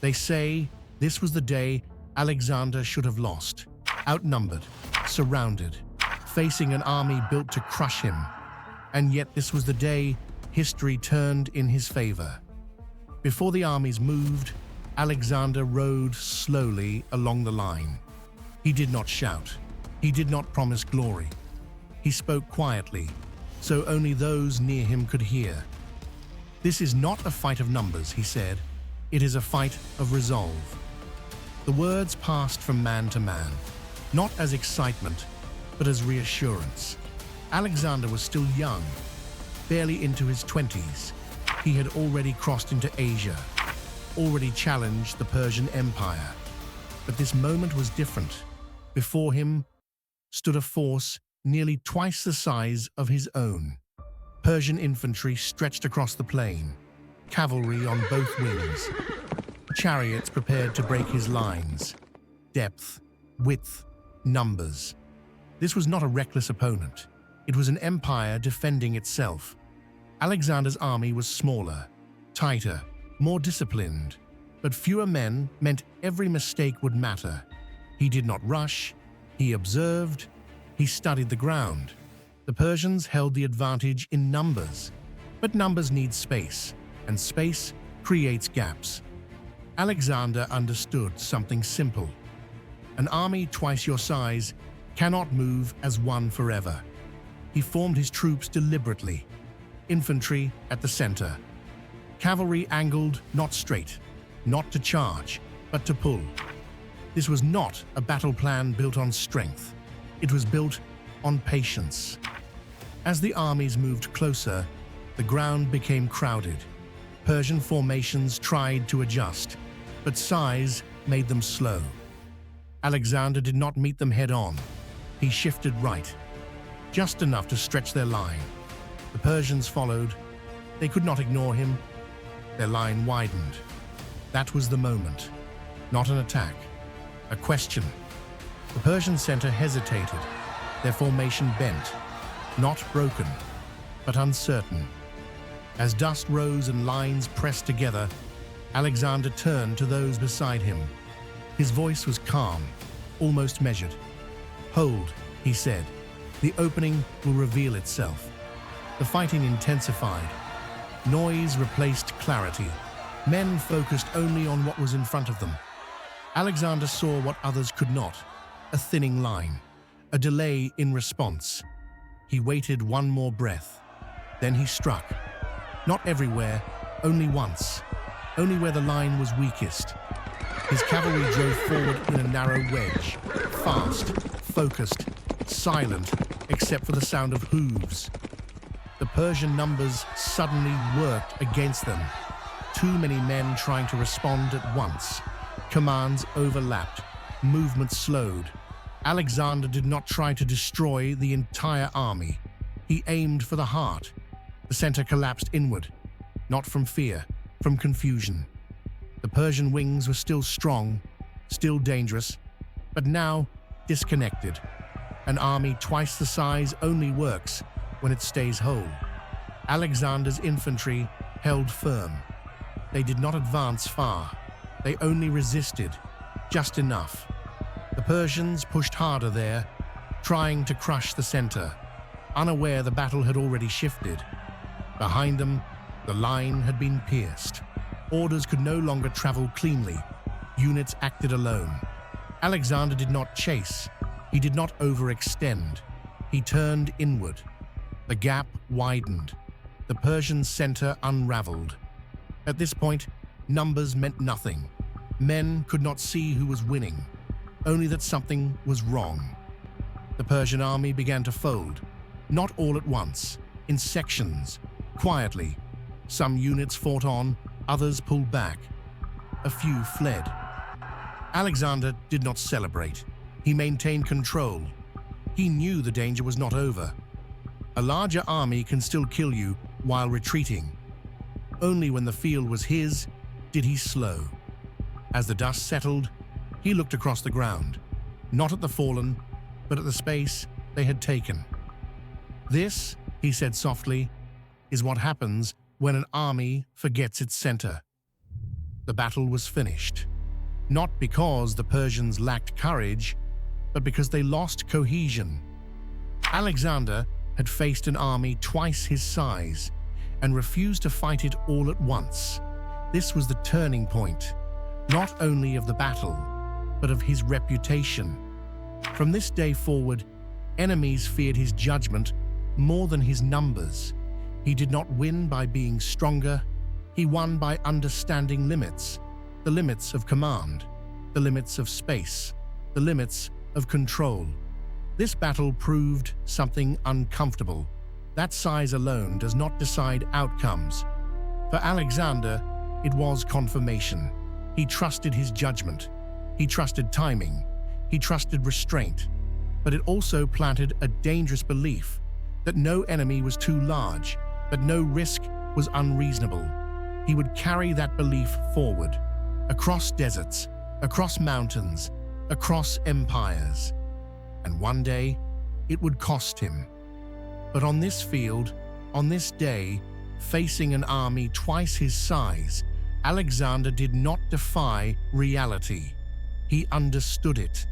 They say this was the day Alexander should have lost, outnumbered, surrounded, facing an army built to crush him. And yet this was the day history turned in his favor. Before the armies moved, Alexander rode slowly along the line. He did not shout. He did not promise glory. He spoke quietly, so only those near him could hear. "This is not a fight of numbers," he said. "It is a fight of resolve." The words passed from man to man, not as excitement, but as reassurance. Alexander was still young, barely into his 20s. He had already crossed into Asia, already challenged the Persian Empire. But this moment was different. Before him stood a force nearly twice the size of his own. Persian infantry stretched across the plain, cavalry on both wings, chariots prepared to break his lines. Depth, width, numbers. This was not a reckless opponent. It was an empire defending itself. Alexander's army was smaller, tighter, more disciplined, but fewer men meant every mistake would matter. He did not rush, he observed, he studied the ground. The Persians held the advantage in numbers, but numbers need space, and space creates gaps. Alexander understood something simple. An army twice your size cannot move as one forever. He formed his troops deliberately, infantry at the center. Cavalry angled, not straight, not to charge, but to pull. This was not a battle plan built on strength. It was built on patience. As the armies moved closer, the ground became crowded. Persian formations tried to adjust, but size made them slow. Alexander did not meet them head-on. He shifted right, just enough to stretch their line. The Persians followed. They could not ignore him. Their line widened. That was the moment. Not an attack, a question. The Persian center hesitated. Their formation bent, not broken, but uncertain. As dust rose and lines pressed together, Alexander turned to those beside him. His voice was calm, almost measured. "Hold," he said. "The opening will reveal itself." The fighting intensified. Noise replaced clarity. Men focused only on what was in front of them. Alexander saw what others could not: a thinning line, a delay in response. He waited one more breath. Then he struck. Not everywhere, only once. Only where the line was weakest. His cavalry drove forward in a narrow wedge, fast, focused, silent, except for the sound of hooves. The Persian numbers suddenly worked against them. Too many men trying to respond at once. Commands overlapped, movement slowed. Alexander did not try to destroy the entire army. He aimed for the heart. The center collapsed inward, not from fear, from confusion. The Persian wings were still strong, still dangerous, but now disconnected. An army twice the size only works when it stays whole. Alexander's infantry held firm. They did not advance far. They only resisted, just enough. The Persians pushed harder there, trying to crush the center, unaware the battle had already shifted. Behind them, the line had been pierced. Orders could no longer travel cleanly. Units acted alone. Alexander did not chase. He did not overextend. He turned inward. The gap widened. The Persian center unraveled. At this point, numbers meant nothing. Men could not see who was winning, only that something was wrong. The Persian army began to fold, not all at once, in sections, quietly. Some units fought on, others pulled back. A few fled. Alexander did not celebrate. He maintained control. He knew the danger was not over. A larger army can still kill you while retreating. Only when the field was his did he slow. As the dust settled, he looked across the ground, not at the fallen, but at the space they had taken. "This," he said softly, "is what happens when an army forgets its center." The battle was finished. Not because the Persians lacked courage, but because they lost cohesion. Alexander had faced an army twice his size and refused to fight it all at once. This was the turning point, not only of the battle, but of his reputation. From this day forward, enemies feared his judgment more than his numbers. He did not win by being stronger, he won by understanding limits, the limits of command, the limits of space, the limits of control. This battle proved something uncomfortable. That size alone does not decide outcomes. For Alexander, it was confirmation. He trusted his judgment. He trusted timing. He trusted restraint. But it also planted a dangerous belief that no enemy was too large, that no risk was unreasonable. He would carry that belief forward, across deserts, across mountains, across empires. And one day, it would cost him. But on this field, on this day, facing an army twice his size, Alexander did not defy reality. He understood it.